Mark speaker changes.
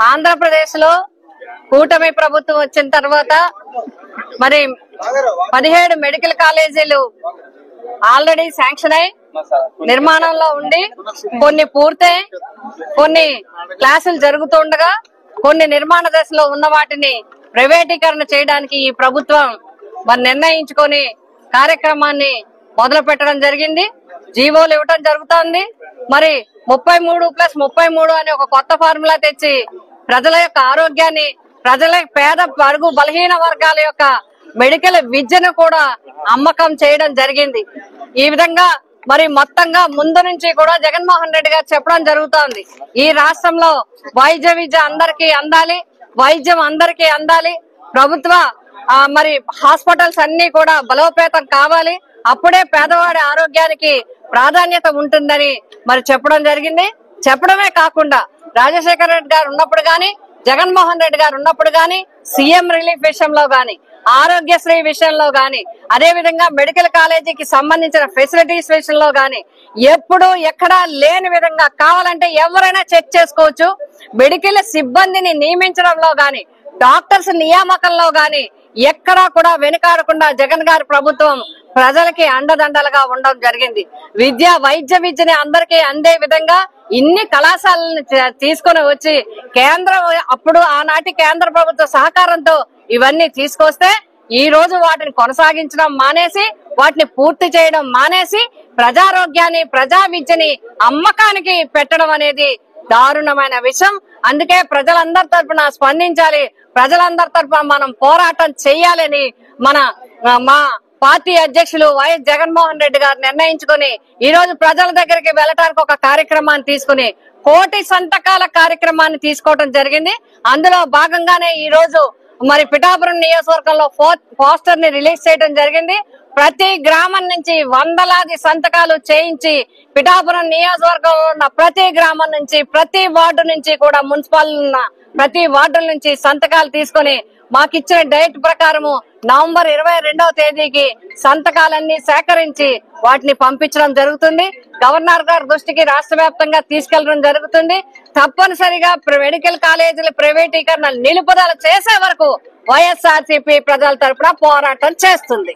Speaker 1: ఆంధ్రప్రదేశ్ లో కూటమి ప్రభుత్వం వచ్చిన తర్వాత మరి 17 మెడికల్ కాలేజీలు ఆల్రెడీ శాంక్షన్ అయి నిర్మాణంలో ఉండి కొన్ని పూర్తయి కొన్ని క్లాసులు జరుగుతుండగా కొన్ని నిర్మాణ దశలో ఉన్న వాటిని ప్రైవేటీకరణ చేయడానికి ఈ ప్రభుత్వం మరి నిర్ణయించుకొని కార్యక్రమాన్ని మొదలు పెట్టడం జరిగింది. జీవోలు ఇవ్వటం జరుగుతోంది. మరి 33+33 అనే ఒక కొత్త ఫార్ములా తెచ్చి ప్రజల యొక్క ఆరోగ్యాన్ని, ప్రజల పేద వర్గు బలహీన వర్గాల యొక్క మెడికల్ విద్యను కూడా అమ్మకం చేయడం జరిగింది. ఈ విధంగా మరి మొత్తంగా ముందు నుంచి కూడా జగన్మోహన్ రెడ్డి గారు చెప్పడం జరుగుతోంది. ఈ రాష్ట్రంలో వైద్య విద్య అందరికీ అందాలి, వైద్యం అందరికీ అందాలి, ప్రభుత్వ మరి హాస్పిటల్స్ అన్ని కూడా బలోపేతం కావాలి, అప్పుడే పేదవాడి ఆరోగ్యానికి ప్రాధాన్యత ఉంటుందని మరి చెప్పడం జరిగింది. చెప్పడమే కాకుండా రాజశేఖర రెడ్డి గారు ఉన్నప్పుడు గాని, జగన్మోహన్ రెడ్డి గారు ఉన్నప్పుడు గాని, సీఎం రిలీఫ్ విషయంలో గాని, ఆరోగ్యశ్రీ విషయంలో గాని, అదే విధంగా మెడికల్ కాలేజీకి సంబంధించిన ఫెసిలిటీస్ విషయంలో గాని ఎప్పుడు ఎక్కడా లేని విధంగా కావాలంటే ఎవరైనా చెక్ చేసుకోవచ్చు. మెడికల్ సిబ్బందిని నియమించడంలో గాని, డాక్టర్స్ నియామకంలో గాని ఎక్కడా కూడా వెనుకాడకుండా జగన్ గారి ప్రభుత్వం ప్రజలకి అండదండలుగా ఉండడం జరిగింది. వైద్య విద్యని అందరికీ అందే విధంగా ఇన్ని కళాశాలను తీసుకొని వచ్చి అప్పుడు ఆనాటి కేంద్ర ప్రభుత్వ సహకారంతో ఇవన్నీ తీసుకొస్తే ఈ రోజు వాటిని కొనసాగించడం మానేసి, వాటిని పూర్తి చేయడం మానేసి ప్రజారోగ్యాన్ని, ప్రజా విద్యని అమ్మకానికి పెట్టడం అనేది దారుణమైన విషయం. అందుకే ప్రజలందరి తరఫున స్పందించాలి, ప్రజలందరి తరఫున మనం పోరాటం చేయాలని మా పార్టీ అధ్యక్షులు వైఎస్ జగన్మోహన్ రెడ్డి గారు నిర్ణయించుకుని ఈ రోజు ప్రజల దగ్గరికి వెళ్ళటానికి ఒక కార్యక్రమాన్ని తీసుకుని 1,000,000 సంతకాల కార్యక్రమాన్ని తీసుకోవడం జరిగింది. అందులో భాగంగానే ఈ రోజు మరి పిఠాపురం నియోజకవర్గంలో పోస్టర్ ని రిలీజ్ చేయడం జరిగింది. ప్రతి గ్రామం నుంచి వందలాది సంతకాలు చేయించి పిఠాపురం నియోజకవర్గంలో ఉన్న ప్రతి గ్రామం నుంచి, ప్రతి వార్డు నుంచి కూడా, మున్సిపల్ ఉన్న ప్రతి వార్డు నుంచి సంతకాలు తీసుకుని మాకిచ్చిన డేట్ ప్రకారము నవంబర్ 22వ తేదీకి సంతకాలన్నీ సేకరించి వాటిని పంపించడం జరుగుతుంది. గవర్నర్ గారి దృష్టికి రాష్ట్ర వ్యాప్తంగా తీసుకెళ్లడం జరుగుతుంది. తప్పనిసరిగా మెడికల్ కాలేజీల ప్రైవేటీకరణ నిలుపుదల చేసే వరకు వైఎస్ఆర్సీపీ ప్రజల తరపున పోరాటం చేస్తుంది.